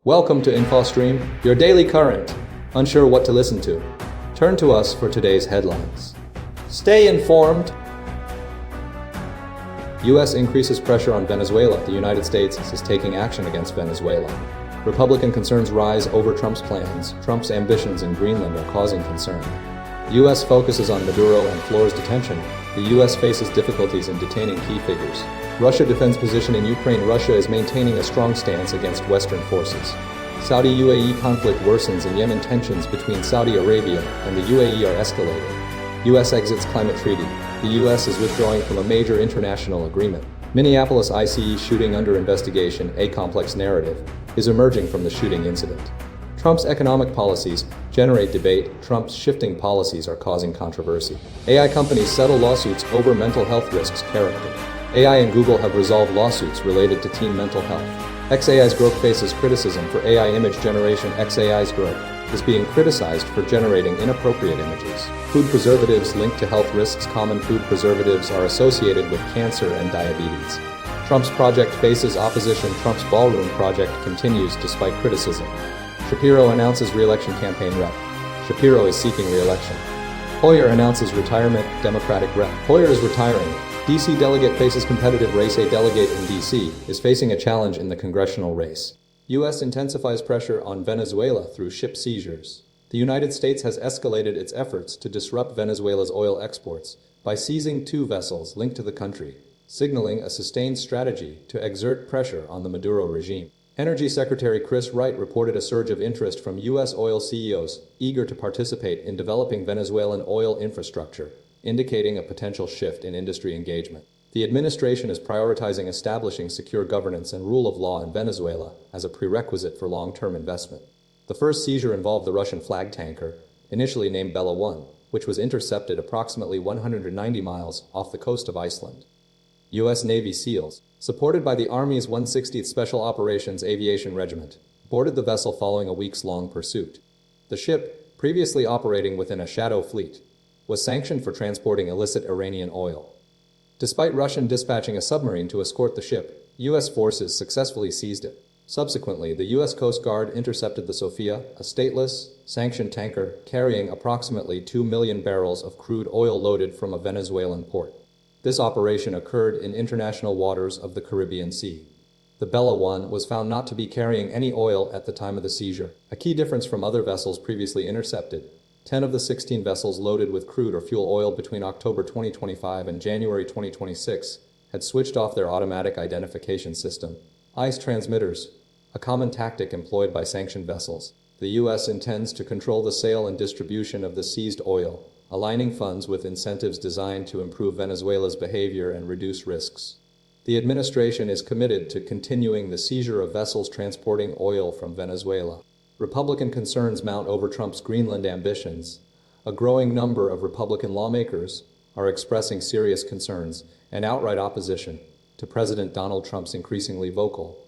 Welcome to InfoStream, your daily current. Unsure what to listen to? Turn to us for today's headlines. Stay informed. U.S. increases pressure on Venezuela. The United States is taking action against Venezuela. Republican concerns rise over Trump's plans. Trump's ambitions in Greenland are causing concern. U.S. focuses on Maduro and Flores detention. The U.S. faces difficulties in detaining key figures. Russia defends position in Ukraine. Russia is maintaining a strong stance against Western forces. Saudi-UAE conflict worsens and Yemen tensions between Saudi Arabia and the UAE are escalating. U.S. exits climate treaty. The U.S. is withdrawing from a major international agreement. Minneapolis ICE shooting under investigation. A complex narrative is emerging from the shooting incident. Trump's economic policies generate debate. Trump's shifting policies are causing controversy. AI companies settle lawsuits over mental health risks. Character. AI and Google have resolved lawsuits related to teen mental health. xAI's Grok faces criticism for AI image generation. xAI's Grok is being criticized for generating inappropriate images. Food preservatives linked to health risks. Common food preservatives are associated with cancer and diabetes. Trump's project faces opposition. Trump's Ballroom project continues despite criticism. Shapiro announces Reelection campaign rep. Shapiro is seeking re-election. Hoyer announces retirement. Democratic rep. Hoyer is retiring. D.C. delegate faces competitive race. A delegate in D.C. is facing a challenge in the congressional race. U.S. intensifies pressure on Venezuela through ship seizures. The United States has escalated its efforts to disrupt Venezuela's oil exports by seizing 2 vessels linked to the country, signaling a sustained strategy to exert pressure on the Maduro regime. Energy Secretary Chris Wright reported a surge of interest from U.S. oil CEOs eager to participate in developing Venezuelan oil infrastructure, indicating a potential shift in industry engagement. The administration is prioritizing establishing secure governance and rule of law in Venezuela as a prerequisite for long-term investment. The first seizure involved the Russian flag tanker, initially named Bella 1, which was intercepted approximately 190 miles off the coast of Iceland. U.S. Navy SEALs, supported by the Army's 160th Special Operations Aviation Regiment, boarded the vessel following a weeks-long pursuit. The ship, previously operating within a shadow fleet, was sanctioned for transporting illicit Iranian oil. Despite Russian dispatching a submarine to escort the ship, U.S. forces successfully seized it. Subsequently, the U.S. Coast Guard intercepted the Sofia, a stateless, sanctioned tanker carrying approximately 2 million barrels of crude oil loaded from a Venezuelan port. This operation occurred in international waters of the Caribbean Sea. The Bella 1 was found not to be carrying any oil at the time of the seizure, a key difference from other vessels previously intercepted. 10 of the 16 vessels loaded with crude or fuel oil between October 2025 and January 2026 had switched off their automatic identification system, ICE transmitters, a common tactic employed by sanctioned vessels. The U.S. intends to control the sale and distribution of the seized oil, aligning funds with incentives designed to improve Venezuela's behavior and reduce risks. The administration is committed to continuing the seizure of vessels transporting oil from Venezuela. Republican concerns mount over Trump's Greenland ambitions. A growing number of Republican lawmakers are expressing serious concerns and outright opposition to President Donald Trump's increasingly vocal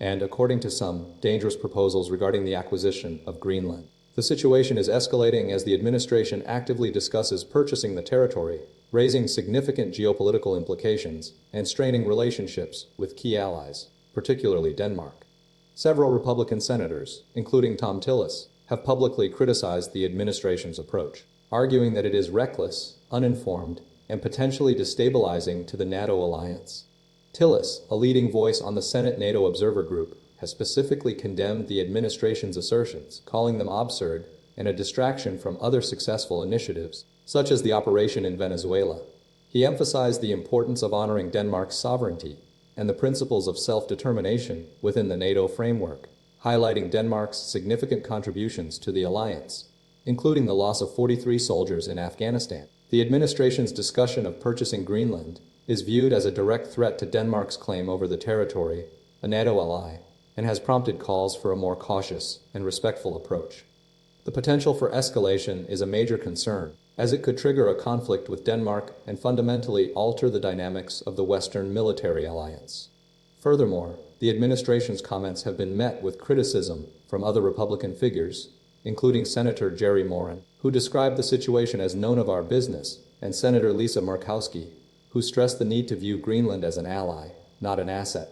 and, according to some, dangerous proposals regarding the acquisition of Greenland. The situation is escalating as the administration actively discusses purchasing the territory, raising significant geopolitical implications and straining relationships with key allies, particularly Denmark. Several Republican senators, including Thom Tillis, have publicly criticized the administration's approach, arguing that it is reckless, uninformed, and potentially destabilizing to the NATO alliance. Tillis, a leading voice on the Senate NATO Observer Group, has specifically condemned the administration's assertions, calling them absurd and a distraction from other successful initiatives, such as the operation in Venezuela. He emphasized the importance of honoring Denmark's sovereignty and the principles of self-determination within the NATO framework, highlighting Denmark's significant contributions to the alliance, including the loss of 43 soldiers in Afghanistan. The administration's discussion of purchasing Greenland is viewed as a direct threat to Denmark's claim over the territory, a NATO ally, and has prompted calls for a more cautious and respectful approach. The potential for escalation is a major concern, as it could trigger a conflict with Denmark and fundamentally alter the dynamics of the Western military alliance. Furthermore, the administration's comments have been met with criticism from other Republican figures, including Senator Jerry Moran, who described the situation as none of our business, and Senator Lisa Murkowski, who stressed the need to view Greenland as an ally, not an asset.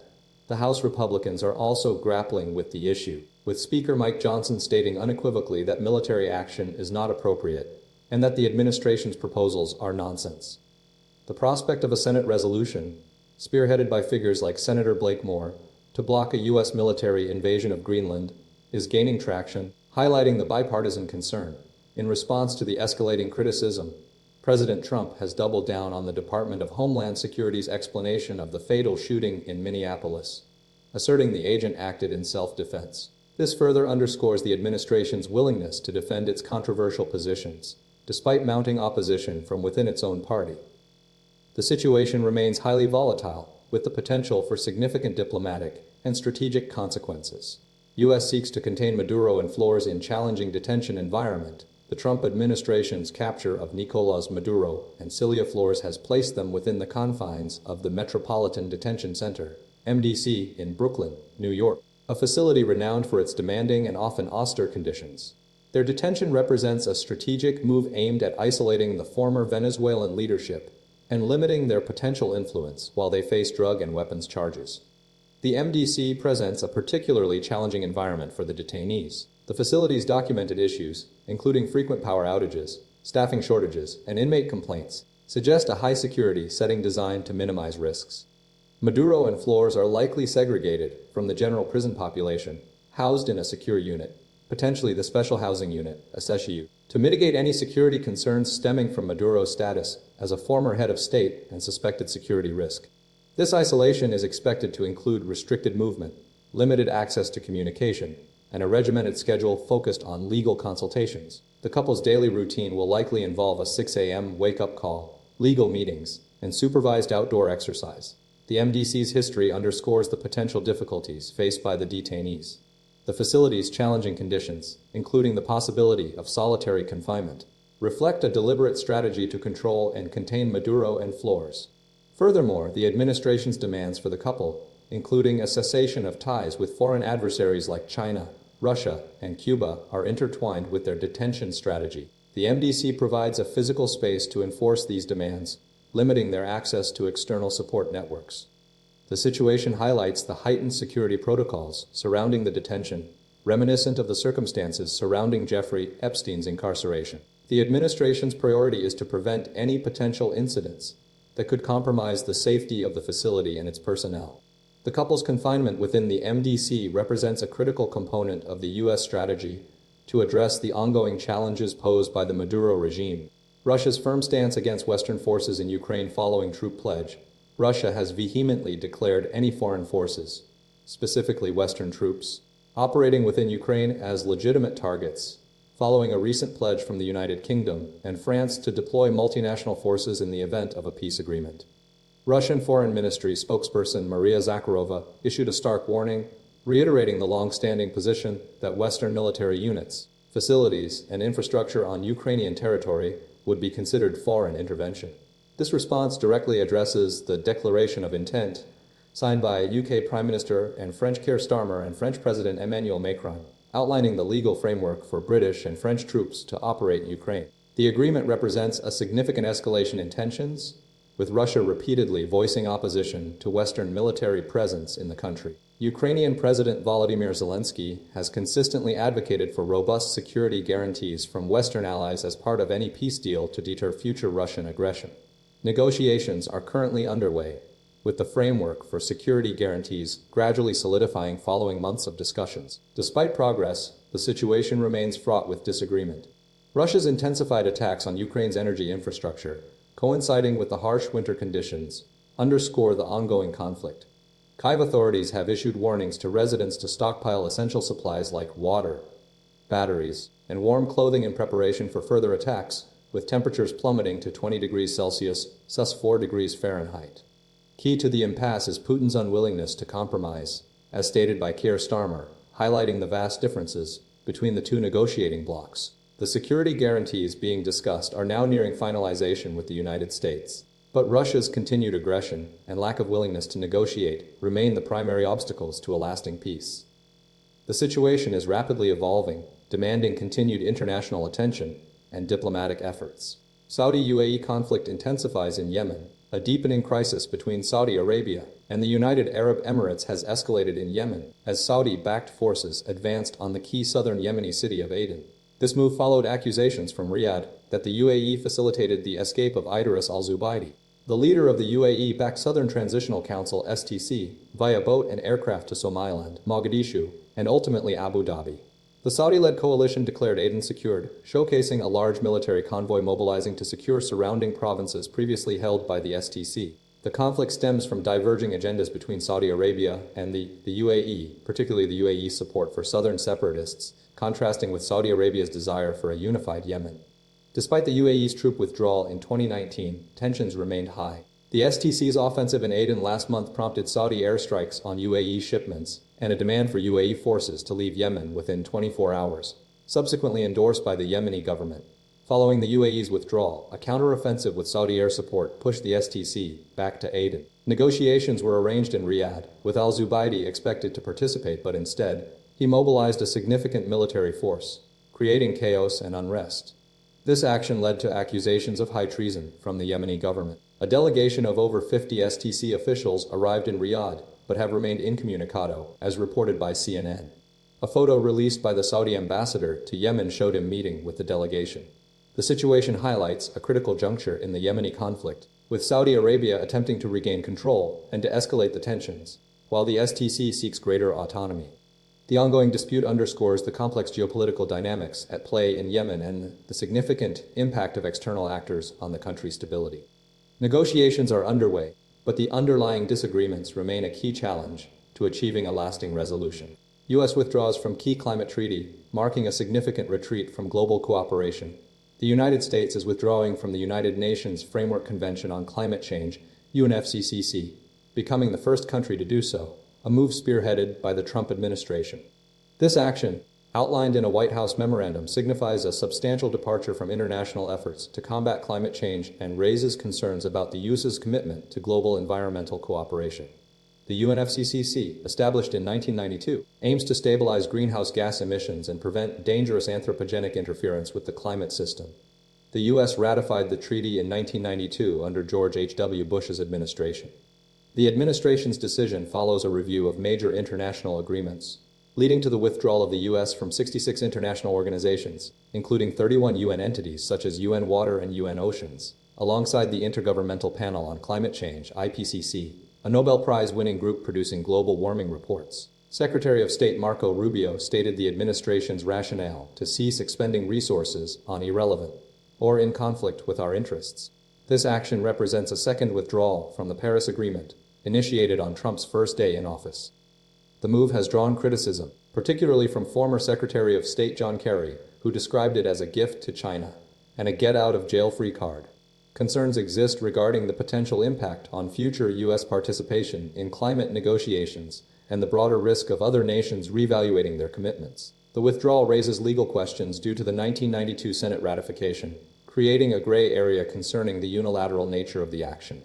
The House Republicans are also grappling with the issue. with Speaker Mike Johnson stating unequivocally that military action is not appropriate and that the administration's proposals are nonsense. The prospect of a Senate resolution, spearheaded by figures like Senator Blake Moore, to block a U.S. military invasion of Greenland is gaining traction, highlighting the bipartisan concern. In response to the escalating criticism, President Trump has doubled down on the Department of Homeland Security's explanation of the fatal shooting in Minneapolis, asserting the agent acted in self-defense. This further underscores the administration's willingness to defend its controversial positions, despite mounting opposition from within its own party. The situation remains highly volatile, with the potential for significant diplomatic and strategic consequences. U.S. seeks to contain Maduro and Flores in challenging detention environment. The Trump administration's capture of Nicolás Maduro and Cilia Flores has placed them within the confines of the Metropolitan Detention Center, MDC, in Brooklyn, New York, a facility renowned for its demanding and often austere conditions. Their detention represents a strategic move aimed at isolating the former Venezuelan leadership and limiting their potential influence while they face drug and weapons charges. The MDC presents a particularly challenging environment for the detainees. The facility's documented issues, including frequent power outages, staffing shortages, and inmate complaints, suggest a high-security setting designed to minimize risks. Maduro and Flores are likely segregated from the general prison population, housed in a secure unit, potentially the Special Housing Unit, a SHU, to mitigate any security concerns stemming from Maduro's status as a former head of state and suspected security risk. This isolation is expected to include restricted movement, limited access to communication, and a regimented schedule focused on legal consultations. The couple's daily routine will likely involve a 6 a.m. wake-up call, legal meetings, and supervised outdoor exercise. The MDC's history underscores the potential difficulties faced by the detainees. The facility's challenging conditions, including the possibility of solitary confinement, reflect a deliberate strategy to control and contain Maduro and Flores. Furthermore, the administration's demands for the couple, including a cessation of ties with foreign adversaries like China, Russia, and Cuba, are intertwined with their detention strategy. The MDC provides a physical space to enforce these demands, limiting their access to external support networks. The situation highlights the heightened security protocols surrounding the detention, reminiscent of the circumstances surrounding Jeffrey Epstein's incarceration. The administration's priority is to prevent any potential incidents that could compromise the safety of the facility and its personnel. The couple's confinement within the MDC represents a critical component of the U.S. strategy to address the ongoing challenges posed by the Maduro regime. Russia's firm stance against Western forces in Ukraine following troop pledge. Russia has vehemently declared any foreign forces, specifically Western troops, operating within Ukraine as legitimate targets, following a recent pledge from the United Kingdom and France to deploy multinational forces in the event of a peace agreement. Russian Foreign Ministry spokesperson Maria Zakharova issued a stark warning, reiterating the long-standing position that Western military units, facilities, and infrastructure on Ukrainian territory would be considered foreign intervention. This response directly addresses the Declaration of Intent signed by UK Prime Minister and French Keir Starmer and French President Emmanuel Macron, outlining the legal framework for British and French troops to operate in Ukraine. The agreement represents a significant escalation in tensions, with Russia repeatedly voicing opposition to Western military presence in the country. Ukrainian President Volodymyr Zelensky has consistently advocated for robust security guarantees from Western allies as part of any peace deal to deter future Russian aggression. Negotiations are currently underway, with the framework for security guarantees gradually solidifying following months of discussions. Despite progress, the situation remains fraught with disagreement. Russia's intensified attacks on Ukraine's energy infrastructure, coinciding with the harsh winter conditions, underscore the ongoing conflict. Kyiv authorities have issued warnings to residents to stockpile essential supplies like water, batteries, and warm clothing in preparation for further attacks, with temperatures plummeting to 20 degrees Celsius, thus 4 degrees Fahrenheit. Key to the impasse is Putin's unwillingness to compromise, as stated by Keir Starmer, highlighting the vast differences between the two negotiating blocs. The security guarantees being discussed are now nearing finalization with the United States, but Russia's continued aggression and lack of willingness to negotiate remain the primary obstacles to a lasting peace. The situation is rapidly evolving, demanding continued international attention and diplomatic efforts. Saudi-UAE conflict intensifies in Yemen. A deepening crisis between Saudi Arabia and the United Arab Emirates has escalated in Yemen as Saudi-backed forces advanced on the key southern Yemeni city of Aden. This move followed accusations from Riyadh that the UAE facilitated the escape of Idris al-Zubaydi, the leader of the UAE-backed Southern Transitional Council (STC), via boat and aircraft to Somaliland, Mogadishu, and ultimately Abu Dhabi. The Saudi-led coalition declared Aden secured, showcasing a large military convoy mobilizing to secure surrounding provinces previously held by the STC. The conflict stems from diverging agendas between Saudi Arabia and the UAE, particularly the UAE's support for southern separatists, contrasting with Saudi Arabia's desire for a unified Yemen. Despite the UAE's troop withdrawal in 2019, tensions remained high. The STC's offensive in Aden last month prompted Saudi airstrikes on UAE shipments and a demand for UAE forces to leave Yemen within 24 hours, subsequently endorsed by the Yemeni government. Following the UAE's withdrawal, a counteroffensive with Saudi air support pushed the STC back to Aden. Negotiations were arranged in Riyadh, with al-Zubaydi expected to participate, but instead, he mobilized a significant military force, creating chaos and unrest. This action led to accusations of high treason from the Yemeni government. A delegation of over 50 STC officials arrived in Riyadh, but have remained incommunicado, as reported by CNN. A photo released by the Saudi ambassador to Yemen showed him meeting with the delegation. The situation highlights a critical juncture in the Yemeni conflict, with Saudi Arabia attempting to regain control and to escalate the tensions, while the STC seeks greater autonomy. The ongoing dispute underscores the complex geopolitical dynamics at play in Yemen and the significant impact of external actors on the country's stability. Negotiations are underway, but the underlying disagreements remain a key challenge to achieving a lasting resolution. U.S. withdraws from key climate treaty, marking a significant retreat from global cooperation. The United States is withdrawing from the United Nations Framework Convention on Climate Change, UNFCCC, becoming the first country to do so, a move spearheaded by the Trump administration. This action, outlined in a White House memorandum, signifies a substantial departure from international efforts to combat climate change and raises concerns about the U.S.'s commitment to global environmental cooperation. The UNFCCC, established in 1992, aims to stabilize greenhouse gas emissions and prevent dangerous anthropogenic interference with the climate system. The U.S. ratified the treaty in 1992 under George H.W. Bush's administration. The administration's decision follows a review of major international agreements, leading to the withdrawal of the U.S. from 66 international organizations, including 31 UN entities such as UN Water and UN Oceans, alongside the Intergovernmental Panel on Climate Change, IPCC, a Nobel Prize-winning group producing global warming reports. Secretary of State Marco Rubio stated the administration's rationale to cease expending resources on irrelevant or in conflict with our interests. This action represents a second withdrawal from the Paris Agreement, initiated on Trump's first day in office. The move has drawn criticism, particularly from former Secretary of State John Kerry, who described it as a gift to China and a get-out-of-jail-free card. Concerns exist regarding the potential impact on future U.S. participation in climate negotiations and the broader risk of other nations reevaluating their commitments. The withdrawal raises legal questions due to the 1992 Senate ratification, creating a gray area concerning the unilateral nature of the action.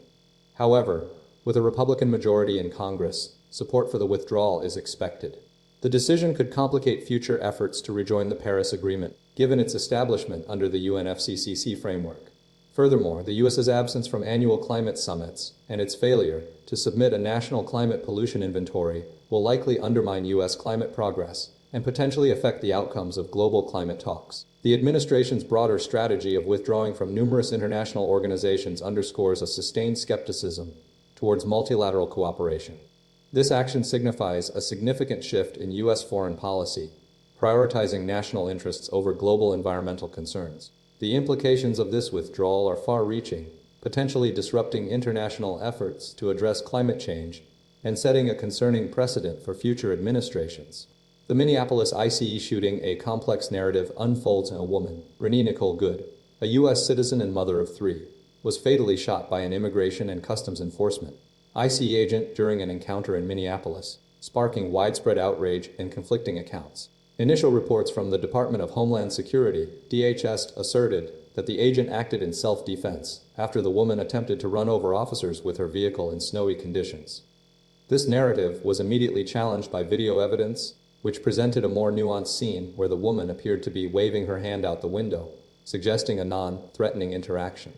However, with a Republican majority in Congress, support for the withdrawal is expected. The decision could complicate future efforts to rejoin the Paris Agreement, given its establishment under the UNFCCC framework. Furthermore, the U.S.'s absence from annual climate summits and its failure to submit a national climate pollution inventory will likely undermine U.S. climate progress and potentially affect the outcomes of global climate talks. The administration's broader strategy of withdrawing from numerous international organizations underscores a sustained skepticism towards multilateral cooperation. This action signifies a significant shift in U.S. foreign policy, prioritizing national interests over global environmental concerns. The implications of this withdrawal are far-reaching, potentially disrupting international efforts to address climate change and setting a concerning precedent for future administrations. The Minneapolis ICE shooting, a complex narrative unfolds in a woman, Renee Nicole Good, a U.S. citizen and mother of 3, was fatally shot by an Immigration and Customs Enforcement ICE agent during an encounter in Minneapolis, sparking widespread outrage and conflicting accounts. Initial reports from the Department of Homeland Security, DHS, asserted that the agent acted in self-defense after the woman attempted to run over officers with her vehicle in snowy conditions. This narrative was immediately challenged by video evidence, which presented a more nuanced scene where the woman appeared to be waving her hand out the window, suggesting a non-threatening interaction.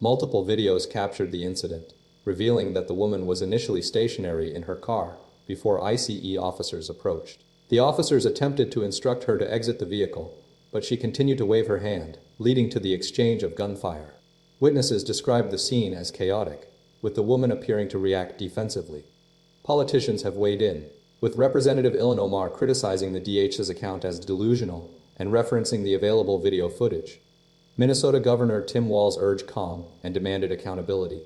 Multiple videos captured the incident, revealing that the woman was initially stationary in her car before ICE officers approached. The officers attempted to instruct her to exit the vehicle, but she continued to wave her hand, leading to the exchange of gunfire. Witnesses described the scene as chaotic, with the woman appearing to react defensively. Politicians have weighed in, with Representative Ilhan Omar criticizing the DH's account as delusional and referencing the available video footage. Minnesota Governor Tim Walz urged calm and demanded accountability.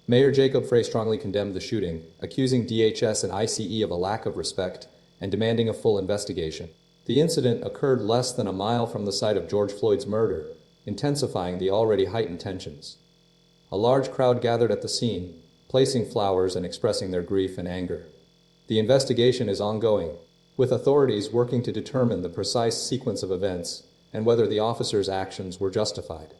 Mayor Jacob Frey strongly condemned the shooting, accusing DHS and ICE of a lack of respect and demanding a full investigation. The incident occurred less than a mile from the site of George Floyd's murder, intensifying the already heightened tensions. A large crowd gathered at the scene, placing flowers and expressing their grief and anger. The investigation is ongoing, with authorities working to determine the precise sequence of events and whether the officers' actions were justified.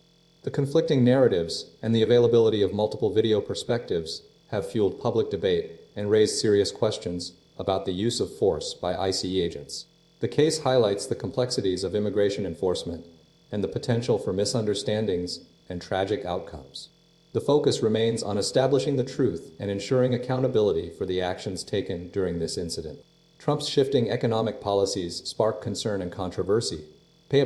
The conflicting narratives and the availability of multiple video perspectives have fueled public debate and raised serious questions about the use of force by ICE agents. The case highlights the complexities of immigration enforcement and the potential for misunderstandings and tragic outcomes. The focus remains on establishing the truth and ensuring accountability for the actions taken during this incident. Trump's shifting economic policies spark concern and controversy.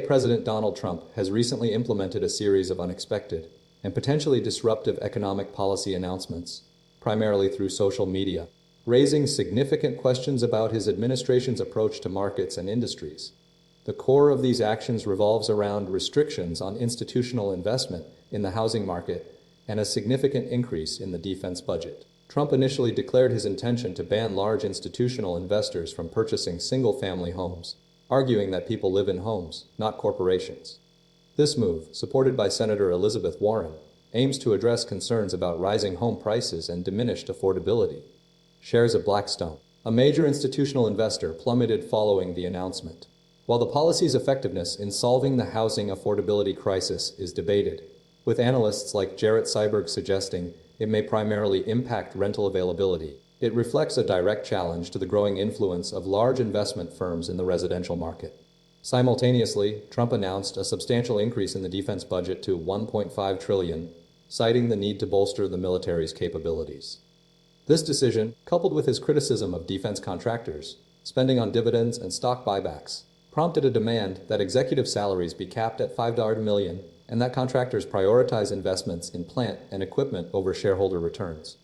President Donald Trump has recently implemented a series of unexpected and potentially disruptive economic policy announcements, primarily through social media, raising significant questions about his administration's approach to markets and industries. The core of these actions revolves around restrictions on institutional investment in the housing market and a significant increase in the defense budget. Trump initially declared his intention to ban large institutional investors from purchasing single-family homes, arguing that people live in homes, not corporations. This move, supported by Senator Elizabeth Warren, aims to address concerns about rising home prices and diminished affordability. Shares of Blackstone, a major institutional investor, plummeted following the announcement. While the policy's effectiveness in solving the housing affordability crisis is debated, with analysts like Jarrett Seiberg suggesting it may primarily impact rental availability, it reflects a direct challenge to the growing influence of large investment firms in the residential market. Simultaneously, Trump announced a substantial increase in the defense budget to $1.5 trillion, citing the need to bolster the military's capabilities. This decision, coupled with his criticism of defense contractors, spending on dividends and stock buybacks, prompted a demand that executive salaries be capped at $5 million and that contractors prioritize investments in plant and equipment over shareholder returns.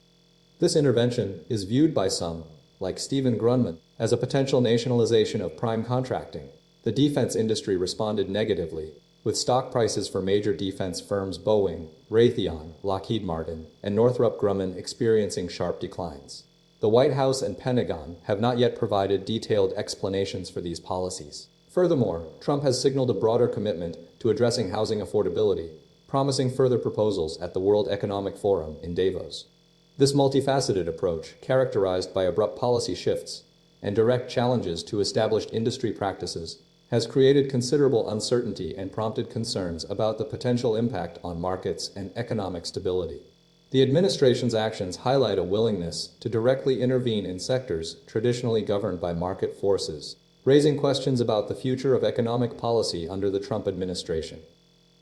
This intervention is viewed by some, like Stephen Grunman, as a potential nationalization of prime contracting. The defense industry responded negatively, with stock prices for major defense firms Boeing, Raytheon, Lockheed Martin, and Northrop Grumman experiencing sharp declines. The White House and Pentagon have not yet provided detailed explanations for these policies. Furthermore, Trump has signaled a broader commitment to addressing housing affordability, promising further proposals at the World Economic Forum in Davos. This multifaceted approach, characterized by abrupt policy shifts and direct challenges to established industry practices, has created considerable uncertainty and prompted concerns about the potential impact on markets and economic stability. The administration's actions highlight a willingness to directly intervene in sectors traditionally governed by market forces, raising questions about the future of economic policy under the Trump administration.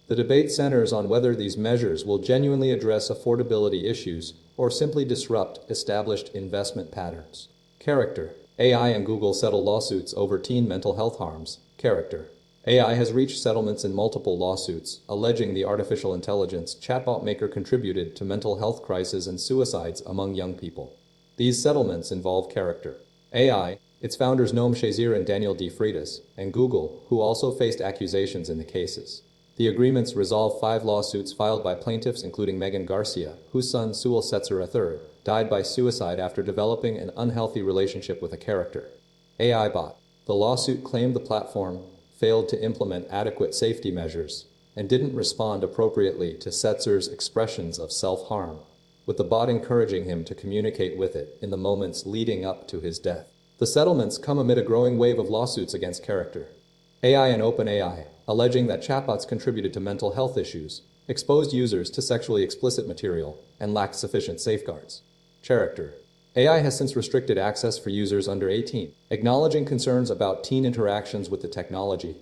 The debate centers on whether these measures will genuinely address affordability issues or simply disrupt established investment patterns. Character.AI and Google settle lawsuits over teen mental health harms. Character.AI has reached settlements in multiple lawsuits, alleging the artificial intelligence chatbot maker contributed to mental health crises and suicides among young people. These settlements involve Character.AI, its founders Noam Shazier and Daniel D. Freitas, and Google, who also faced accusations in the cases. The agreements resolve 5 lawsuits filed by plaintiffs including Megan Garcia, whose son Sewell Setzer III died by suicide after developing an unhealthy relationship with a Character.AI bot. The lawsuit claimed the platform failed to implement adequate safety measures and didn't respond appropriately to Setzer's expressions of self-harm, with the bot encouraging him to communicate with it in the moments leading up to his death. The settlements come amid a growing wave of lawsuits against Character.AI and OpenAI, alleging that chatbots contributed to mental health issues, exposed users to sexually explicit material, and lacked sufficient safeguards. Character.AI has since restricted access for users under 18, acknowledging concerns about teen interactions with the technology.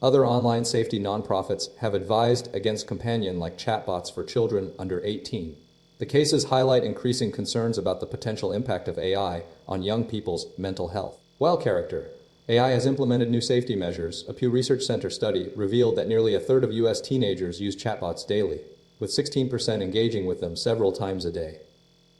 Other online safety nonprofits have advised against companion-like chatbots for children under 18. The cases highlight increasing concerns about the potential impact of AI on young people's mental health. While Character.AI has implemented new safety measures, a Pew Research Center study revealed that nearly a third of U.S. teenagers use chatbots daily, with 16% engaging with them several times a day.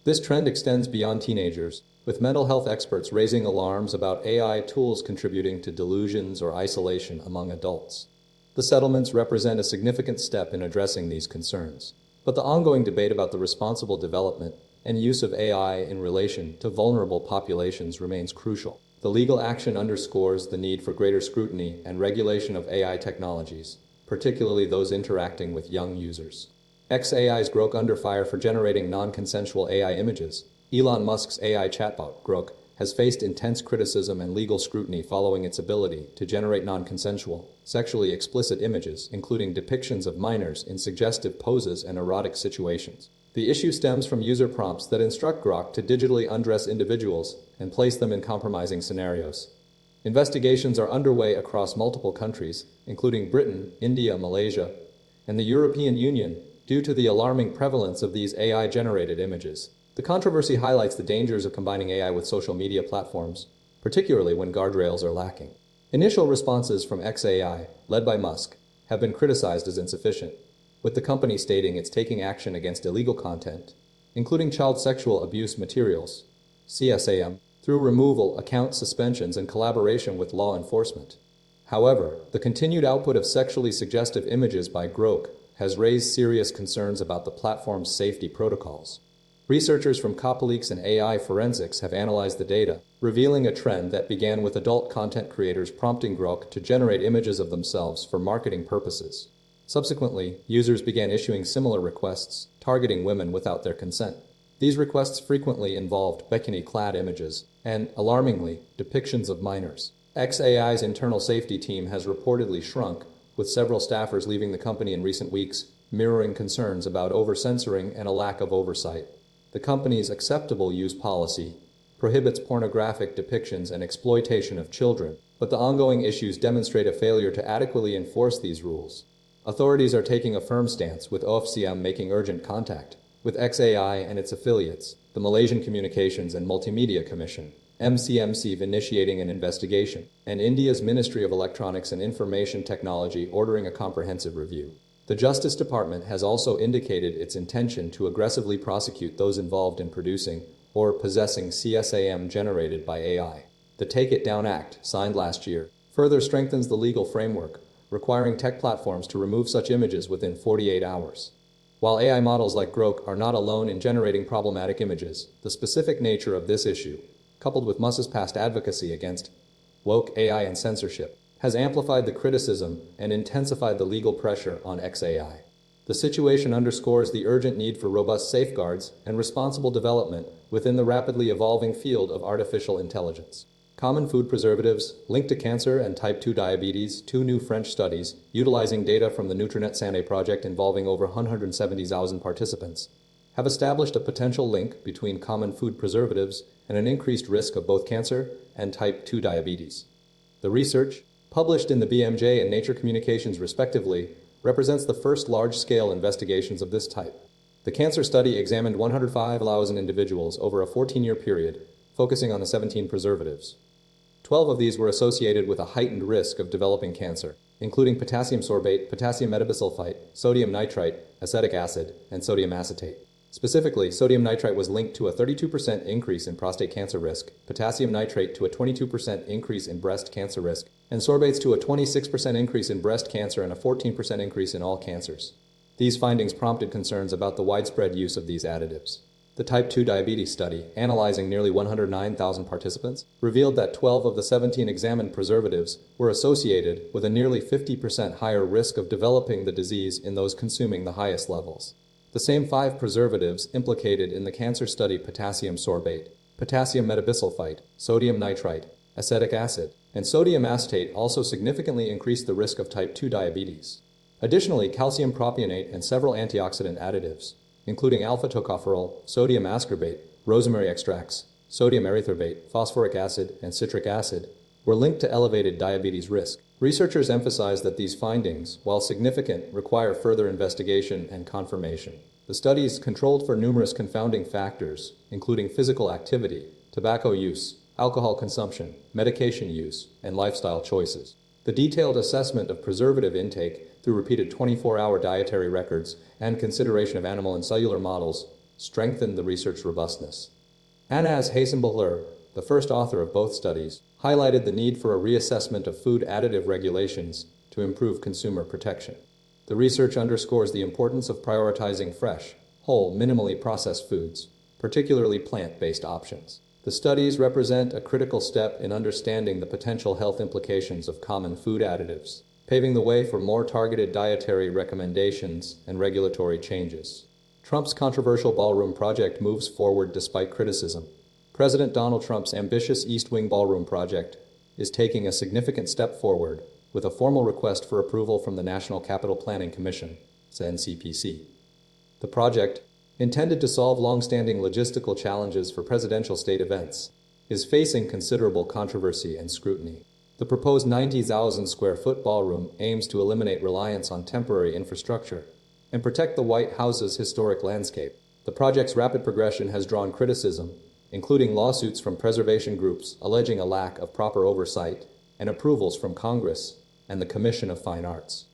This trend extends beyond teenagers, with mental health experts raising alarms about AI tools contributing to delusions or isolation among adults. The settlements represent a significant step in addressing these concerns. But the ongoing debate about the responsible development and use of AI in relation to vulnerable populations remains crucial. The legal action underscores the need for greater scrutiny and regulation of AI technologies, particularly those interacting with young users. xAI's Grok under fire for generating non-consensual AI images. Elon Musk's AI chatbot, Grok, has faced intense criticism and legal scrutiny following its ability to generate non-consensual, sexually explicit images, including depictions of minors in suggestive poses and erotic situations. The issue stems from user prompts that instruct Grok to digitally undress individuals and place them in compromising scenarios. Investigations are underway across multiple countries, including Britain, India, Malaysia, and the European Union, due to the alarming prevalence of these AI-generated images. The controversy highlights the dangers of combining AI with social media platforms, particularly when guardrails are lacking. Initial responses from xAI, led by Musk, have been criticized as insufficient, with the company stating it's taking action against illegal content, including child sexual abuse materials, CSAM, through removal, account suspensions, and collaboration with law enforcement. However, the continued output of sexually suggestive images by Grok has raised serious concerns about the platform's safety protocols. Researchers from CopyLeaks and AI Forensics have analyzed the data, revealing a trend that began with adult content creators prompting Grok to generate images of themselves for marketing purposes. Subsequently, users began issuing similar requests, targeting women without their consent. These requests frequently involved bikini-clad images and, alarmingly, depictions of minors. xAI's internal safety team has reportedly shrunk, with several staffers leaving the company in recent weeks, mirroring concerns about over-censoring and a lack of oversight. The company's acceptable use policy prohibits pornographic depictions and exploitation of children, but the ongoing issues demonstrate a failure to adequately enforce these rules. Authorities are taking a firm stance, with OFCM making urgent contact with xAI and its affiliates, the Malaysian Communications and Multimedia Commission, MCMC, initiating an investigation, and India's Ministry of Electronics and Information Technology ordering a comprehensive review. The Justice Department has also indicated its intention to aggressively prosecute those involved in producing or possessing CSAM generated by AI. The Take It Down Act, signed last year, further strengthens the legal framework, requiring tech platforms to remove such images within 48 hours. While AI models like Grok are not alone in generating problematic images, the specific nature of this issue, coupled with Musk's past advocacy against woke AI and censorship, has amplified the criticism and intensified the legal pressure on xAI. The situation underscores the urgent need for robust safeguards and responsible development within the rapidly evolving field of artificial intelligence. Common food preservatives linked to cancer and type 2 diabetes. Two new French studies, utilizing data from the Nutrinet Santé project involving over 170,000 participants, have established a potential link between common food preservatives and an increased risk of both cancer and type 2 diabetes. The research, published in the BMJ and Nature Communications respectively, represents the first large-scale investigations of this type. The cancer study examined 105,000 individuals over a 14-year period, focusing on the 17 preservatives. 12 of these were associated with a heightened risk of developing cancer, including potassium sorbate, potassium metabisulfite, sodium nitrite, acetic acid, and sodium acetate. Specifically, sodium nitrite was linked to a 32% increase in prostate cancer risk, potassium nitrate to a 22% increase in breast cancer risk, and sorbates to a 26% increase in breast cancer and a 14% increase in all cancers. These findings prompted concerns about the widespread use of these additives. The type 2 diabetes study, analyzing nearly 109,000 participants, revealed that 12 of the 17 examined preservatives were associated with a nearly 50% higher risk of developing the disease in those consuming the highest levels. The same 5 preservatives implicated in the cancer study, potassium sorbate, potassium metabisulfite, sodium nitrite, acetic acid, and sodium acetate, also significantly increased the risk of type 2 diabetes. Additionally, calcium propionate and several antioxidant additives, including alpha-tocopherol, sodium ascorbate, rosemary extracts, sodium erythorbate, phosphoric acid, and citric acid, were linked to elevated diabetes risk, Researchers emphasize that these findings, while significant, require further investigation and confirmation. The studies controlled for numerous confounding factors, including physical activity, tobacco use, alcohol consumption, medication use, and lifestyle choices. The detailed assessment of preservative intake through repeated 24-hour dietary records and consideration of animal and cellular models strengthened the research robustness. Anas Hasenbahler, the first author of both studies, highlighted the need for a reassessment of food additive regulations to improve consumer protection. The research underscores the importance of prioritizing fresh, whole, minimally processed foods, particularly plant-based options. The studies represent a critical step in understanding the potential health implications of common food additives, paving the way for more targeted dietary recommendations and regulatory changes. Trump's controversial Ballroom project moves forward despite criticism. President Donald Trump's ambitious East Wing Ballroom project is taking a significant step forward with a formal request for approval from the National Capital Planning Commission, NCPC. The project, intended to solve long-standing logistical challenges for presidential state events, is facing considerable controversy and scrutiny. The proposed 90,000 square foot ballroom aims to eliminate reliance on temporary infrastructure and protect the White House's historic landscape. The project's rapid progression has drawn criticism, including lawsuits from preservation groups alleging a lack of proper oversight and approvals from Congress and the Commission of Fine Arts.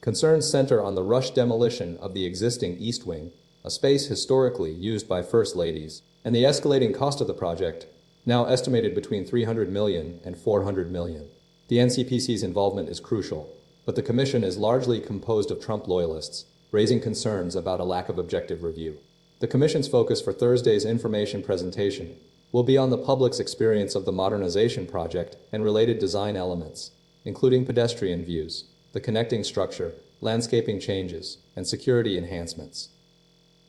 Concerns center on the rushed demolition of the existing East Wing, a space historically used by First Ladies, and the escalating cost of the project, now estimated between $300 million and $400 million. The NCPC's involvement is crucial, but the commission is largely composed of Trump loyalists, raising concerns about a lack of objective review. The commission's focus for Thursday's information presentation will be on the public's experience of the modernization project and related design elements, including pedestrian views, the connecting structure, landscaping changes, and security enhancements.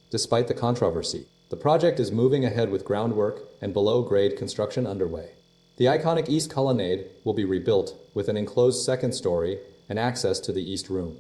Despite the controversy, the project is moving ahead with groundwork and below-grade construction underway. The iconic East Colonnade will be rebuilt with an enclosed second story and access to the East Room.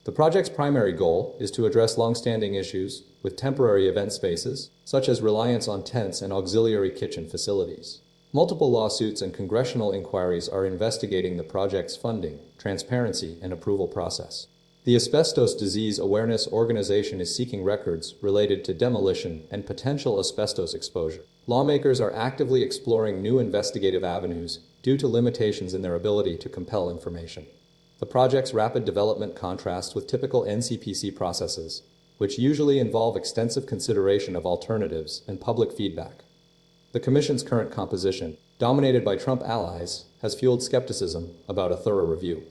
The project's primary goal is to address long-standing issues with temporary event spaces, such as reliance on tents and auxiliary kitchen facilities. Multiple lawsuits and congressional inquiries are investigating the project's funding, transparency, and approval process. The Asbestos Disease Awareness Organization is seeking records related to demolition and potential asbestos exposure. Lawmakers are actively exploring new investigative avenues due to limitations in their ability to compel information. The project's rapid development contrasts with typical NCPC processes, which usually involve extensive consideration of alternatives and public feedback. The Commission's current composition, dominated by Trump allies, has fueled skepticism about a thorough review.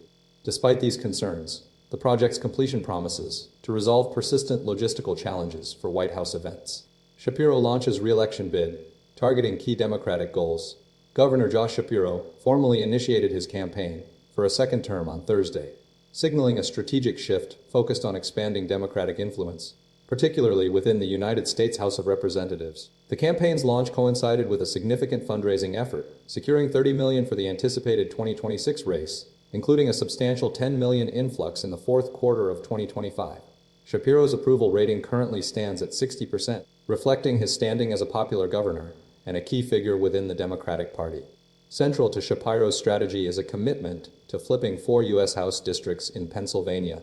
Despite these concerns, the project's completion promises to resolve persistent logistical challenges for White House events. Shapiro launches reelection bid, targeting key Democratic goals. Governor Josh Shapiro formally initiated his campaign for a second term on Thursday, signaling a strategic shift focused on expanding Democratic influence, particularly within the United States House of Representatives. The campaign's launch coincided with a significant fundraising effort, securing $30 million for the anticipated 2026 race, including a substantial $10 million influx in the fourth quarter of 2025. Shapiro's approval rating currently stands at 60%, reflecting his standing as a popular governor and a key figure within the Democratic Party. Central to Shapiro's strategy is a commitment to flipping 4 U.S. House districts in Pennsylvania,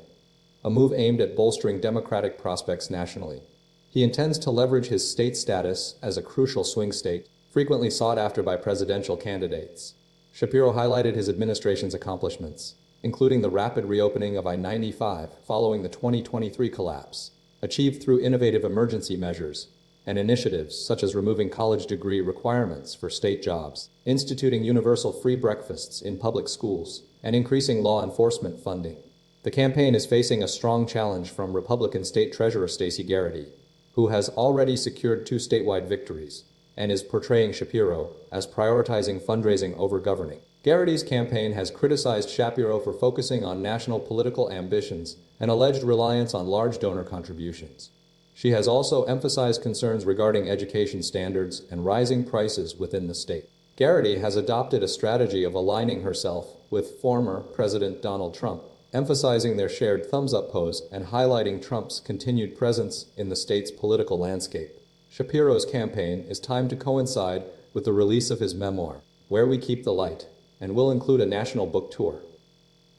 a move aimed at bolstering Democratic prospects nationally. He intends to leverage his state status as a crucial swing state, frequently sought after by presidential candidates. Shapiro highlighted his administration's accomplishments, including the rapid reopening of I-95 following the 2023 collapse, achieved through innovative emergency measures and initiatives such as removing college degree requirements for state jobs, instituting universal free breakfasts in public schools, and increasing law enforcement funding. The campaign is facing a strong challenge from Republican State Treasurer Stacey Garrity, who has already secured 2 statewide victories and is portraying Shapiro as prioritizing fundraising over governing. Garrity's campaign has criticized Shapiro for focusing on national political ambitions and alleged reliance on large donor contributions. She has also emphasized concerns regarding education standards and rising prices within the state. Garrity has adopted a strategy of aligning herself with former President Donald Trump, emphasizing their shared thumbs-up pose and highlighting Trump's continued presence in the state's political landscape. Shapiro's campaign is timed to coincide with the release of his memoir, Where We Keep the Light, and will include a national book tour.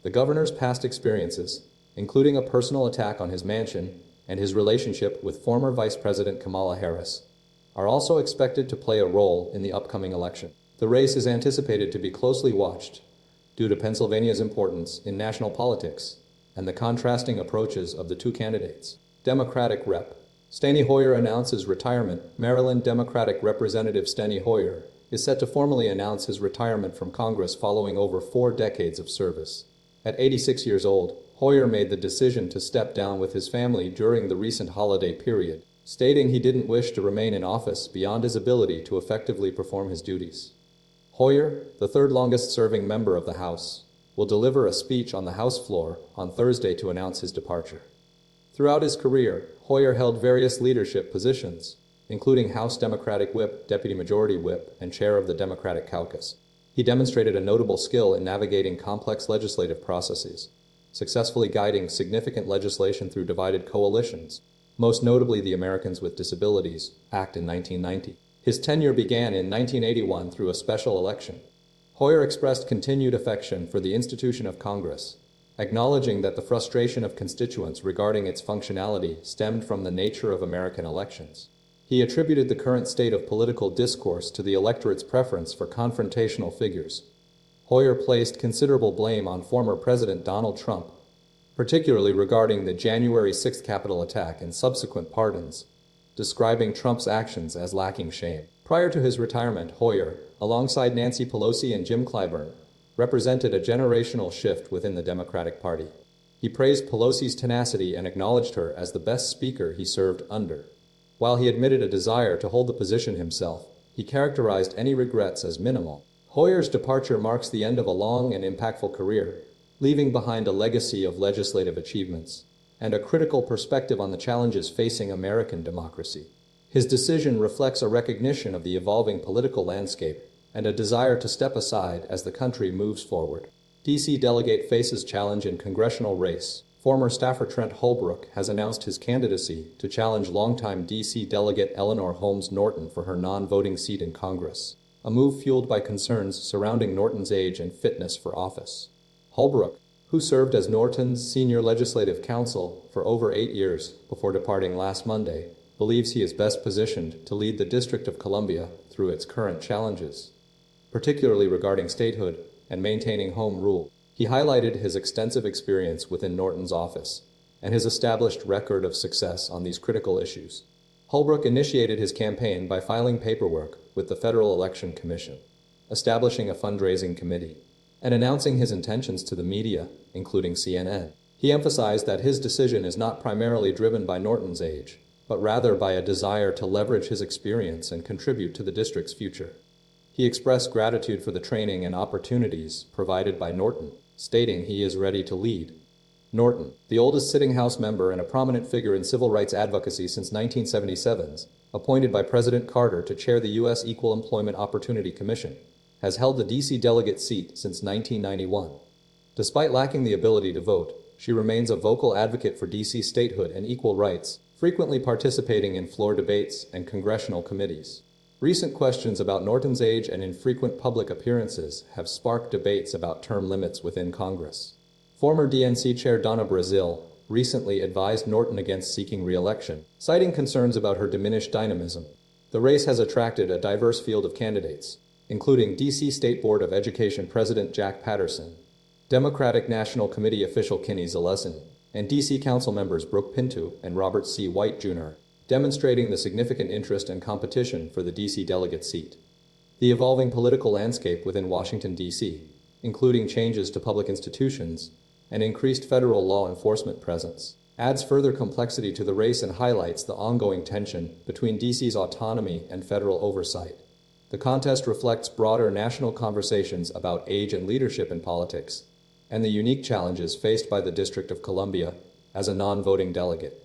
The governor's past experiences, including a personal attack on his mansion and his relationship with former Vice President Kamala Harris, are also expected to play a role in the upcoming election. The race is anticipated to be closely watched due to Pennsylvania's importance in national politics and the contrasting approaches of the two candidates. Democratic Rep. Steny Hoyer announces retirement. Maryland Democratic Representative Steny Hoyer is set to formally announce his retirement from Congress following over 4 decades of service. At 86 years old, Hoyer made the decision to step down with his family during the recent holiday period, stating he didn't wish to remain in office beyond his ability to effectively perform his duties. Hoyer, the third longest-serving member of the House, will deliver a speech on the House floor on Thursday to announce his departure. Throughout his career, Hoyer held various leadership positions, including House Democratic Whip, Deputy Majority Whip, and Chair of the Democratic Caucus. He demonstrated a notable skill in navigating complex legislative processes, successfully guiding significant legislation through divided coalitions, most notably the Americans with Disabilities Act in 1990. His tenure began in 1981 through a special election. Hoyer expressed continued affection for the institution of Congress, acknowledging that the frustration of constituents regarding its functionality stemmed from the nature of American elections. He attributed the current state of political discourse to the electorate's preference for confrontational figures. Hoyer placed considerable blame on former President Donald Trump, particularly regarding the January 6th Capitol attack and subsequent pardons, describing Trump's actions as lacking shame. Prior to his retirement, Hoyer, alongside Nancy Pelosi and Jim Clyburn, represented a generational shift within the Democratic Party. He praised Pelosi's tenacity and acknowledged her as the best speaker he served under. While he admitted a desire to hold the position himself, he characterized any regrets as minimal. Hoyer's departure marks the end of a long and impactful career, leaving behind a legacy of legislative achievements and a critical perspective on the challenges facing American democracy. His decision reflects a recognition of the evolving political landscape and a desire to step aside as the country moves forward. D.C. Delegate faces challenge in congressional race. Former staffer Trent Holbrook has announced his candidacy to challenge longtime D.C. Delegate Eleanor Holmes Norton for her non-voting seat in Congress, a move fueled by concerns surrounding Norton's age and fitness for office. Holbrook, who served as Norton's senior legislative counsel for over 8 years before departing last Monday, believes he is best positioned to lead the District of Columbia through its current challenges, particularly regarding statehood and maintaining home rule. He highlighted his extensive experience within Norton's office and his established record of success on these critical issues. Holbrook initiated his campaign by filing paperwork with the Federal Election Commission, establishing a fundraising committee, and announcing his intentions to the media, including CNN. He emphasized that his decision is not primarily driven by Norton's age, but rather by a desire to leverage his experience and contribute to the district's future. He expressed gratitude for the training and opportunities provided by Norton, stating he is ready to lead. Norton, the oldest sitting House member and a prominent figure in civil rights advocacy since 1977, appointed by President Carter to chair the U.S. Equal Employment Opportunity Commission, has held the D.C. delegate seat since 1991. Despite lacking the ability to vote, she remains a vocal advocate for D.C. statehood and equal rights, frequently participating in floor debates and congressional committees. Recent questions about Norton's age and infrequent public appearances have sparked debates about term limits within Congress. Former DNC Chair Donna Brazile recently advised Norton against seeking re-election, citing concerns about her diminished dynamism. The race has attracted a diverse field of candidates, including D.C. State Board of Education President Jack Patterson, Democratic National Committee official Kenny Zalesin, and D.C. Council members Brooke Pinto and Robert C. White, Jr., demonstrating the significant interest and competition for the D.C. delegate seat. The evolving political landscape within Washington, D.C., including changes to public institutions and increased federal law enforcement presence, adds further complexity to the race and highlights the ongoing tension between D.C.'s autonomy and federal oversight. The contest reflects broader national conversations about age and leadership in politics, and the unique challenges faced by the District of Columbia as a non-voting delegate.